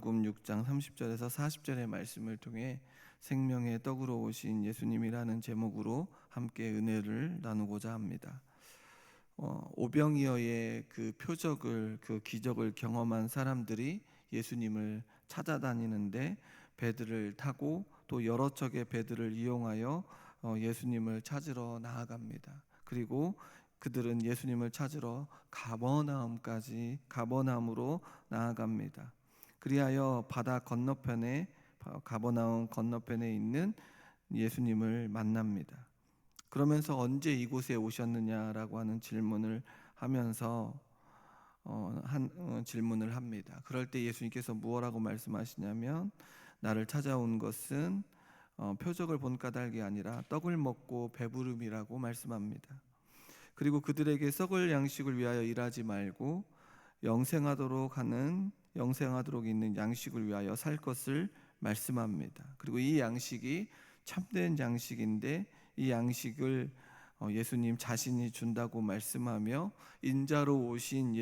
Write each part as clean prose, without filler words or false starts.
요한복음 6장 30절에서 40절의 말씀을 통해 생명의 떡으로 오신 예수님이라는 제목으로 함께 은혜를 나누고자 합니다. 오병이어의 그 표적을, 그 기적을 경험한 사람들이 예수님을 찾아다니는데 배들을 타고 또 여러 척의 배들을 이용하여 예수님을 찾으러 나아갑니다. 그리고 그들은 예수님을 찾으러 가버나움으로 나아갑니다. 그리하여 바다 건너편에, 가버나움 건너편에 있는 예수님을 만납니다. 그러면서 언제 이곳에 오셨느냐라고 하는 질문을 하면서 질문을 합니다. 그럴 때 예수님께서 무엇라고 말씀하시냐면, 나를 찾아온 것은 표적을 본 까닭이 아니라 떡을 먹고 배부름이라고 말씀합니다. 그리고 그들에게 썩을 양식을 위하여 일하지 말고 영생하도록 있는 양식을 위하여 살 것을 말씀합니다. 그리고 이 양식이 참된 양식인데 이 양식을 예수님 자신이 준다고 말씀하며 인자로 오신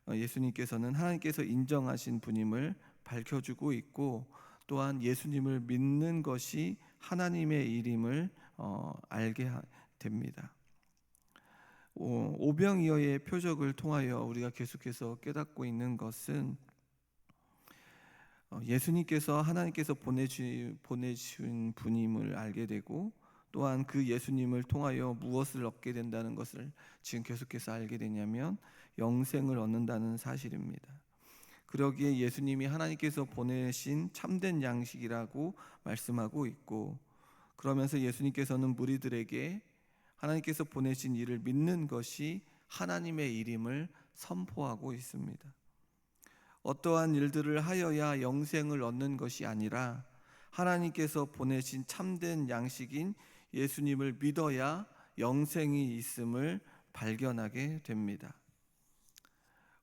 예수님께서는 하나님께서 인정하신 분임을 밝혀주고 있고, 또한 예수님을 믿는 것이 하나님의 일임을 알게 됩니다. 오병이어의 표적을 통하여 우리가 계속해서 깨닫고 있는 것은 예수님께서 하나님께서 보내신 분임을 알게 되고, 또한 그 예수님을 통하여 무엇을 얻게 된다는 것을 지금 계속해서 알게 되냐면 영생을 얻는다는 사실입니다. 그러기에 예수님이 하나님께서 보내신 참된 양식이라고 말씀하고 있고, 그러면서 예수님께서는 무리들에게 하나님께서 보내신 일을 믿는 것이 하나님의 일임을 선포하고 있습니다. 어떠한 일들을 하여야 영생을 얻는 것이 아니라 하나님께서 보내신 참된 양식인 예수님을 믿어야 영생이 있음을 발견하게 됩니다.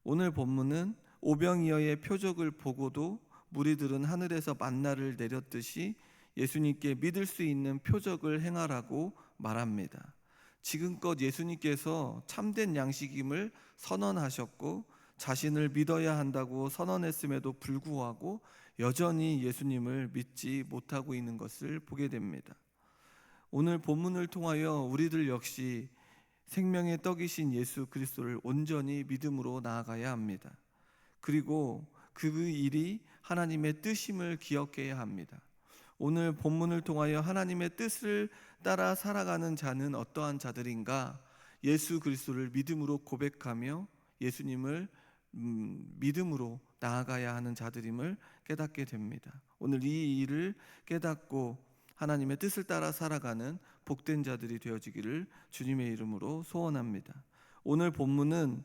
오늘 본문은 오병이어의 표적을 보고도 무리들은 하늘에서 만나를 내렸듯이 예수님께 믿을 수 있는 표적을 행하라고 말합니다. 지금껏 예수님께서 참된 양식임을 선언하셨고 자신을 믿어야 한다고 선언했음에도 불구하고 여전히 예수님을 믿지 못하고 있는 것을 보게 됩니다. 오늘 본문을 통하여 우리들 역시 생명의 떡이신 예수 그리스도를 온전히 믿음으로 나아가야 합니다. 그리고 그 일이 하나님의 뜻임을 기억해야 합니다. 오늘 본문을 통하여 하나님의 뜻을 따라 살아가는 자는 어떠한 자들인가? 예수 그리스도를 믿음으로 고백하며 예수님을 믿음으로 나아가야 하는 자들임을 깨닫게 됩니다. 오늘 이 일을 깨닫고 하나님의 뜻을 따라 살아가는 복된 자들이 되어지기를 주님의 이름으로 소원합니다. 오늘 본문은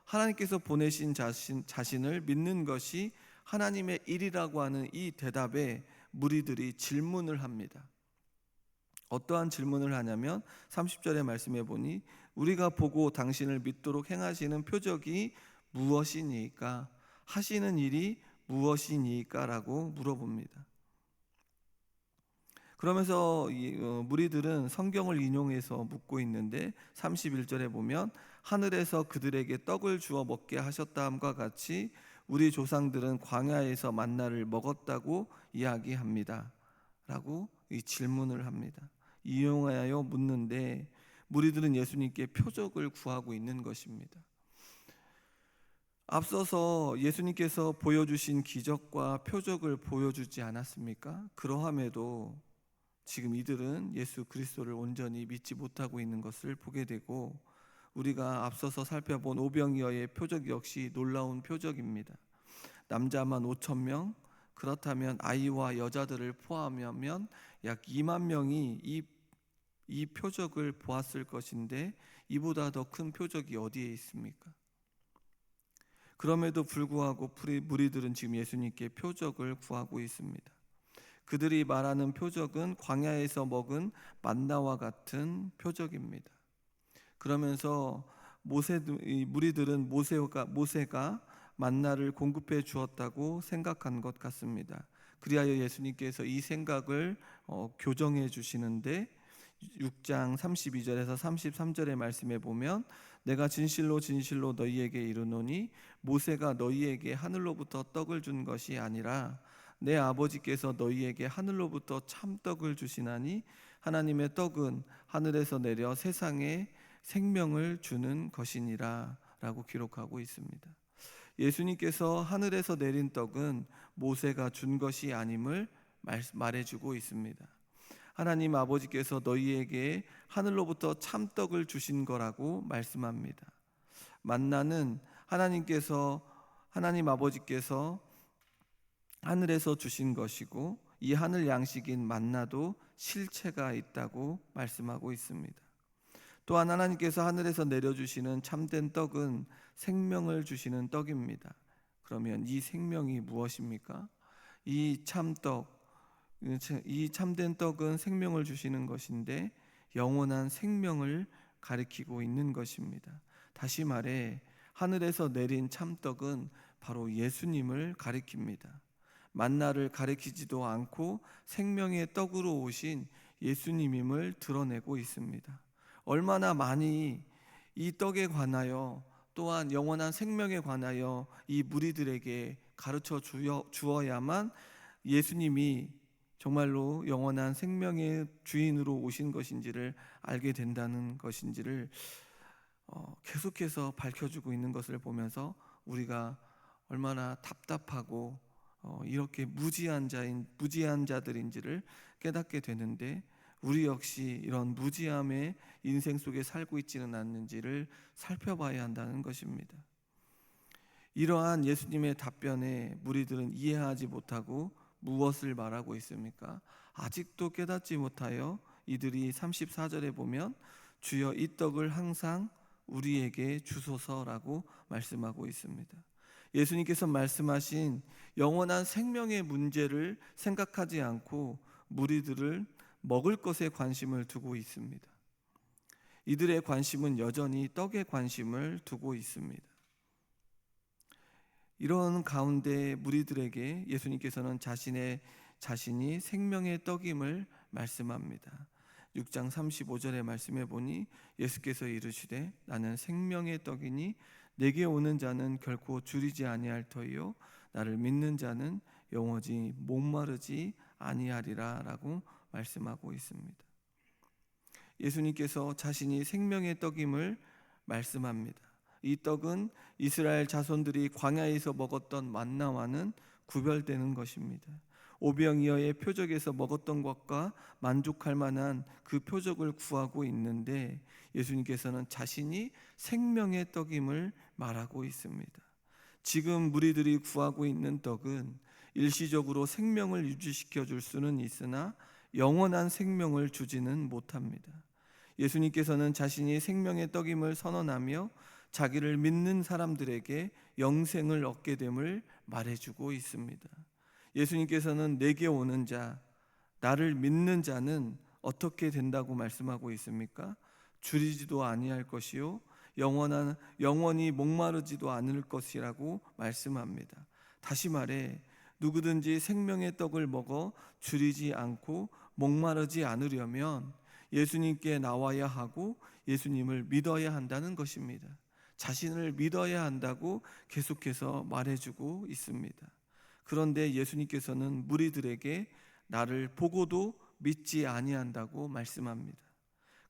하나님께서 보내신 자신을 믿는 것이 하나님의 일이라고 하는 이 대답에 무리들이 질문을 합니다. 어떠한 질문을 하냐면 30절의 말씀에 보니 우리가 보고 당신을 믿도록 행하시는 표적이 무엇이니까? 하시는 일이 무엇이니까? 라고 물어봅니다. 그러면서 무리들은 성경을 인용해서 묻고 있는데 31절에 보면 하늘에서 그들에게 떡을 주어 먹게 하셨다함과 같이 우리 조상들은 광야에서 만나를 먹었다고 이야기합니다. 라고 이 질문을 합니다. 이용하여 묻는데 무리들은 예수님께 표적을 구하고 있는 것입니다. 앞서서 예수님께서 보여주신 기적과 표적을 보여주지 않았습니까? 그러함에도 지금 이들은 예수 그리스도를 온전히 믿지 못하고 있는 것을 보게 되고, 우리가 앞서서 살펴본 오병이어의 표적 역시 놀라운 표적입니다. 남자만 5,000명, 그렇다면 아이와 여자들을 포함하면 약 2만 명이 이 표적을 보았을 것인데 이보다 더 큰 표적이 어디에 있습니까? 그럼에도 불구하고 무리들은 지금 예수님께 표적을 구하고 있습니다. 그들이 말하는 표적은 광야에서 먹은 만나와 같은 표적입니다. 그러면서 무리들은 모세가 만나를 공급해 주었다고 생각한 것 같습니다. 그리하여 예수님께서 이 생각을 교정해 주시는데 6장 32절에서 33절의 말씀에 보면 내가 진실로 진실로 너희에게 이르노니 모세가 너희에게 하늘로부터 떡을 준 것이 아니라 내 아버지께서 너희에게 하늘로부터 참떡을 주시나니 하나님의 떡은 하늘에서 내려 세상에 생명을 주는 것이니라 라고 기록하고 있습니다. 예수님께서 하늘에서 내린 떡은 모세가 준 것이 아님을 말해주고 있습니다. 하나님 아버지께서 너희에게 하늘로부터 참떡을 주신 거라고 말씀합니다. 만나는 하나님 아버지께서 하늘에서 주신 것이고 이 하늘 양식인 만나도 실체가 있다고 말씀하고 있습니다. 또한 하나님께서 하늘에서 내려주시는 참된 떡은 생명을 주시는 떡입니다. 그러면 이 생명이 무엇입니까? 이 참된 떡은 생명을 주시는 것인데 영원한 생명을 가리키고 있는 것입니다. 다시 말해 하늘에서 내린 참떡은 바로 예수님을 가리킵니다. 만나를 가리키지도 않고 생명의 떡으로 오신 예수님임을 드러내고 있습니다. 얼마나 많이 이 떡에 관하여 또한 영원한 생명에 관하여 이 무리들에게 가르쳐 주어야만 예수님이 정말로 영원한 생명의 주인으로 오신 것인지를 알게 된다는 것인지를 계속해서 밝혀주고 있는 것을 보면서 우리가 얼마나 답답하고 이렇게 무지한 자들인지를 깨닫게 되는데 우리 역시 이런 무지함의 인생 속에 살고 있지는 않는지를 살펴봐야 한다는 것입니다. 이러한 예수님의 답변에 무리들은 이해하지 못하고 무엇을 말하고 있습니까? 아직도 깨닫지 못하여 이들이 34절에 보면 주여 이 떡을 항상 우리에게 주소서라고 말씀하고 있습니다. 예수님께서 말씀하신 영원한 생명의 문제를 생각하지 않고 무리들을 먹을 것에 관심을 두고 있습니다. 이들의 관심은 여전히 떡에 관심을 두고 있습니다. 이런 가운데 무리들에게 예수님께서는 자신이 생명의 떡임을 말씀합니다. 6장 35절의 말씀에 보니 예수께서 이르시되 나는 생명의 떡이니 내게 오는 자는 결코 줄이지 아니할 터이요 나를 믿는 자는 영원히 목마르지 아니하리라 라고 말씀하고 있습니다. 예수님께서 자신이 생명의 떡임을 말씀합니다. 이 떡은 이스라엘 자손들이 광야에서 먹었던 만나와는 구별되는 것입니다. 오병이어의 표적에서 먹었던 것과 만족할 만한 그 표적을 구하고 있는데 예수님께서는 자신이 생명의 떡임을 말하고 있습니다. 지금 무리들이 구하고 있는 떡은 일시적으로 생명을 유지시켜 줄 수는 있으나 영원한 생명을 주지는 못합니다. 예수님께서는 자신이 생명의 떡임을 선언하며 자기를 믿는 사람들에게 영생을 얻게 됨을 말해주고 있습니다. 예수님께서는 내게 오는 자, 나를 믿는 자는 어떻게 된다고 말씀하고 있습니까? 줄이지도 아니할 것이요 영원히 목마르지도 않을 것이라고 말씀합니다. 다시 말해 누구든지 생명의 떡을 먹어 줄이지 않고 목마르지 않으려면 예수님께 나와야 하고 예수님을 믿어야 한다는 것입니다. 자신을 믿어야 한다고 계속해서 말해주고 있습니다. 그런데 예수님께서는 무리들에게 나를 보고도 믿지 아니한다고 말씀합니다.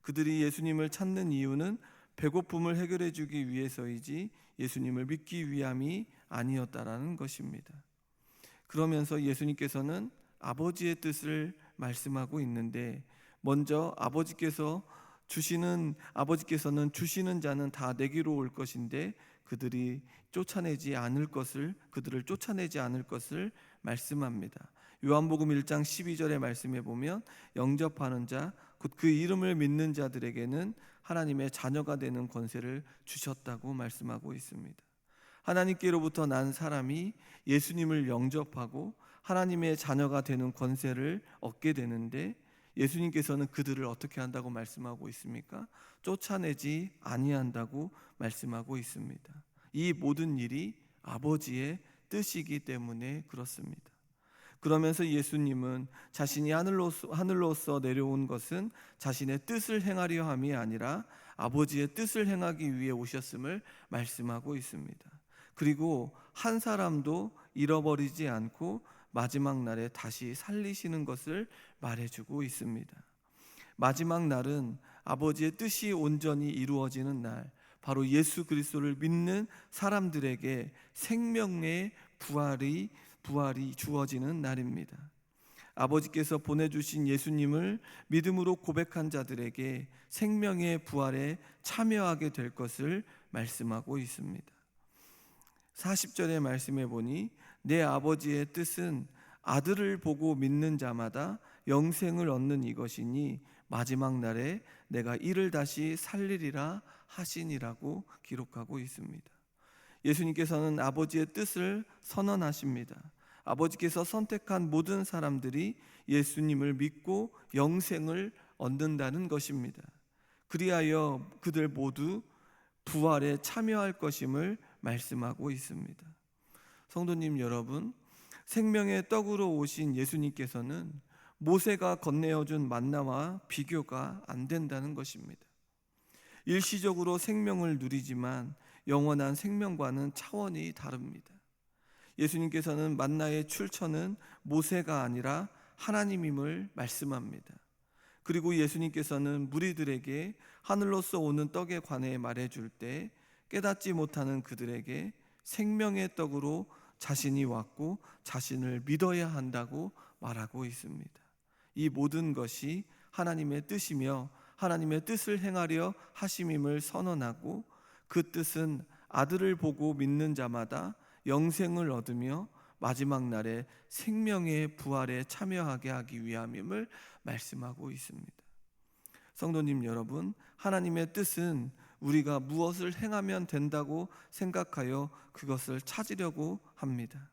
그들이 예수님을 찾는 이유는 배고픔을 해결해 주기 위해서이지 예수님을 믿기 위함이 아니었다라는 것입니다. 그러면서 예수님께서는 아버지의 뜻을 말씀하고 있는데 먼저 아버지께서는 주시는 자는 다 내게로 올 것인데 그들을 쫓아내지 않을 것을 말씀합니다. 요한복음 1장 12절의 말씀에 보면 영접하는 자 곧 그 이름을 믿는 자들에게는 하나님의 자녀가 되는 권세를 주셨다고 말씀하고 있습니다. 하나님께로부터 난 사람이 예수님을 영접하고 하나님의 자녀가 되는 권세를 얻게 되는데 예수님께서는 그들을 어떻게 한다고 말씀하고 있습니까? 쫓아내지 아니한다고 말씀하고 있습니다. 이 모든 일이 아버지의 뜻이기 때문에 그렇습니다. 그러면서 예수님은 자신이 하늘로서 내려온 것은 자신의 뜻을 행하려 함이 아니라 아버지의 뜻을 행하기 위해 오셨음을 말씀하고 있습니다. 그리고 한 사람도 잃어버리지 않고 마지막 날에 다시 살리시는 것을 말해주고 있습니다. 마지막 날은 아버지의 뜻이 온전히 이루어지는 날, 바로 예수 그리스도를 믿는 사람들에게 생명의 부활이 주어지는 날입니다. 아버지께서 보내주신 예수님을 믿음으로 고백한 자들에게 생명의 부활에 참여하게 될 것을 말씀하고 있습니다. 40절의 말씀에 보니 내 아버지의 뜻은 아들을 보고 믿는 자마다 영생을 얻는 이것이니 마지막 날에 내가 이를 다시 살리리라 하시니라고 기록하고 있습니다. 예수님께서는 아버지의 뜻을 선언하십니다. 아버지께서 선택한 모든 사람들이 예수님을 믿고 영생을 얻는다는 것입니다. 그리하여 그들 모두 부활에 참여할 것임을 말씀하고 있습니다. 성도님 여러분, 생명의 떡으로 오신 예수님께서는 모세가 건네어준 만나와 비교가 안 된다는 것입니다. 일시적으로 생명을 누리지만 영원한 생명과는 차원이 다릅니다. 예수님께서는 만나의 출처는 모세가 아니라 하나님임을 말씀합니다. 그리고 예수님께서는 무리들에게 하늘로서 오는 떡에 관해 말해줄 때 깨닫지 못하는 그들에게 생명의 떡으로 자신이 왔고 자신을 믿어야 한다고 말하고 있습니다. 이 모든 것이 하나님의 뜻이며 하나님의 뜻을 행하려 하심임을 선언하고, 그 뜻은 아들을 보고 믿는 자마다 영생을 얻으며 마지막 날에 생명의 부활에 참여하게 하기 위함임을 말씀하고 있습니다. 성도님 여러분, 하나님의 뜻은 우리가 무엇을 행하면 된다고 생각하여 그것을 찾으려고 합니다.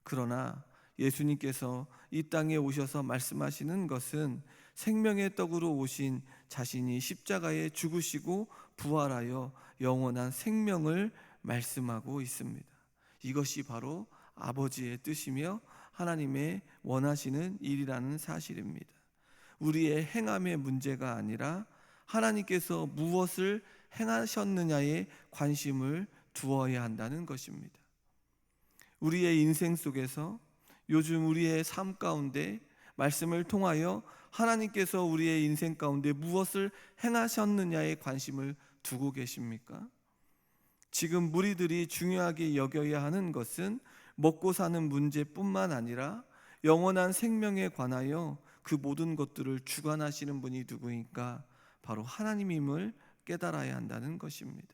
그러나 예수님께서 이 땅에 오셔서 말씀하시는 것은 생명의 떡으로 오신 자신이 십자가에 죽으시고 부활하여 영원한 생명을 말씀하고 있습니다. 이것이 바로 아버지의 뜻이며 하나님의 원하시는 일이라는 사실입니다. 우리의 행함의 문제가 아니라 하나님께서 무엇을 행하셨느냐에 관심을 두어야 한다는 것입니다. 우리의 인생 속에서 요즘 우리의 삶 가운데 말씀을 통하여 하나님께서 우리의 인생 가운데 무엇을 행하셨느냐에 관심을 두고 계십니까? 지금 무리들이 중요하게 여겨야 하는 것은 먹고 사는 문제뿐만 아니라 영원한 생명에 관하여 그 모든 것들을 주관하시는 분이 누구인가? 바로 하나님임을 깨달아야 한다는 것입니다.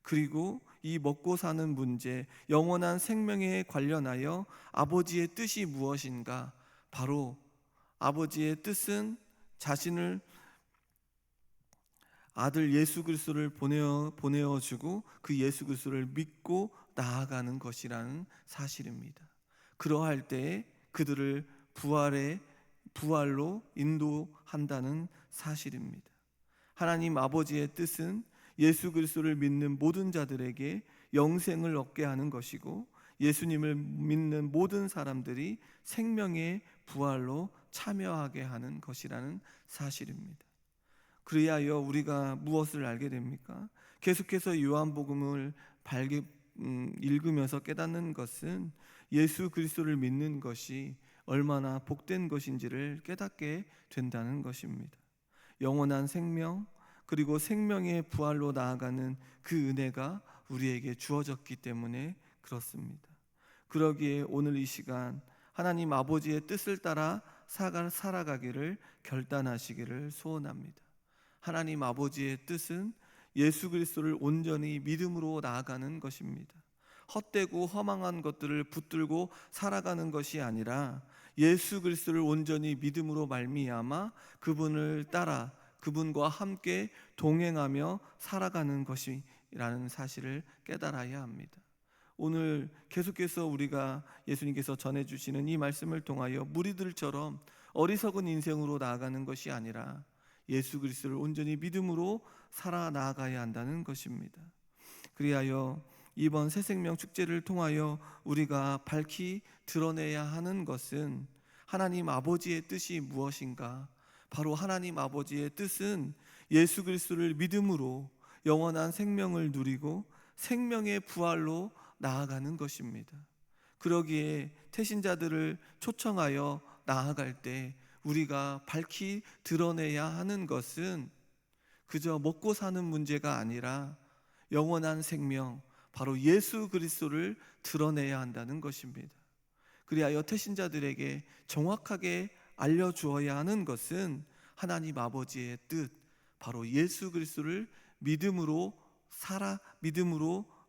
그리고 이 먹고 사는 문제, 영원한 생명에 관련하여 아버지의 뜻이 무엇인가? 바로 아버지의 뜻은 자신을 아들 예수 그리스도를 보내어 주고 그 예수 그리스도를 믿고 나아가는 것이라는 사실입니다. 그러할 때에 그들을 부활로 인도한다는 사실입니다. 하나님 아버지의 뜻은 예수 그리스도를 믿는 모든 자들에게 영생을 얻게 하는 것이고, 예수님을 믿는 모든 사람들이 생명의 부활로 참여하게 하는 것이라는 사실입니다. 그리하여 우리가 무엇을 알게 됩니까? 계속해서 요한복음을 읽으면서 깨닫는 것은 예수 그리스도를 믿는 것이 얼마나 복된 것인지를 깨닫게 된다는 것입니다. 영원한 생명, 그리고 생명의 부활로 나아가는 그 은혜가 우리에게 주어졌기 때문에 그렇습니다. 그러기에 오늘 이 시간 하나님 아버지의 뜻을 따라 살아가기를 결단하시기를 소원합니다. 하나님 아버지의 뜻은 예수 그리스도를 온전히 믿음으로 나아가는 것입니다. 헛되고 허망한 것들을 붙들고 살아가는 것이 아니라 예수 그리스도를 온전히 믿음으로 말미암아 그분을 따라 그분과 함께 동행하며 살아가는 것이라는 사실을 깨달아야 합니다. 오늘 계속해서 우리가 예수님께서 전해주시는 이 말씀을 통하여 무리들처럼 어리석은 인생으로 나아가는 것이 아니라 예수 그리스도를 온전히 믿음으로 살아나가야 한다는 것입니다. 그리하여 이번 새생명 축제를 통하여 우리가 밝히 드러내야 하는 것은 하나님 아버지의 뜻이 무엇인가? 바로 하나님 아버지의 뜻은 예수 그리스도를 믿음으로 영원한 생명을 누리고 생명의 부활로 나아가는 것입니다. 그러기에 태신자들을 초청하여 나아갈 때 우리가 밝히 드러내야 하는 것은 그저 먹고 사는 문제가 아니라 영원한 생명, 바로 예수 그리스도를 드러내야 한다는 것입니다. 그리하여 태신자들에게 정확하게 알려주어야 하는 것은 하나님 아버지의 뜻, 바로 예수 그리스도를 믿음으로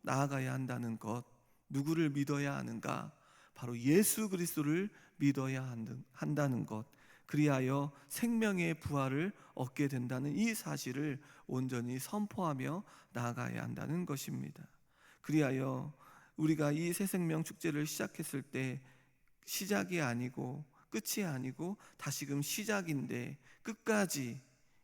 나아가야 한다는 것. 누구를 믿어야 하는가? 바로 예수 그리스도를 믿어야 한다는 것. 그리하여 생명의 부활을 얻게 된다는 이 사실을 온전히 선포하며 나아가야 한다는 것입니다. 그리하여 우리가 이 새생명 축제를 시작했을 때 시작이 아니고 끝이 아니고 다시금 시작인데 끝까지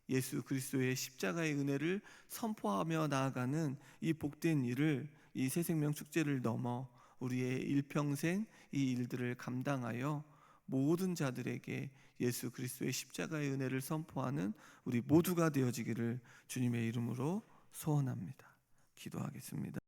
예수 그리스도의 십자가의 은혜를 선포하며 나아가는 이 복된 일을, 이 새생명 축제를 넘어 우리의 일평생 이 일들을 감당하여 모든 자들에게 예수 그리스도의 십자가의 은혜를 선포하는 우리 모두가 되어지기를 주님의 이름으로 소원합니다. 기도하겠습니다.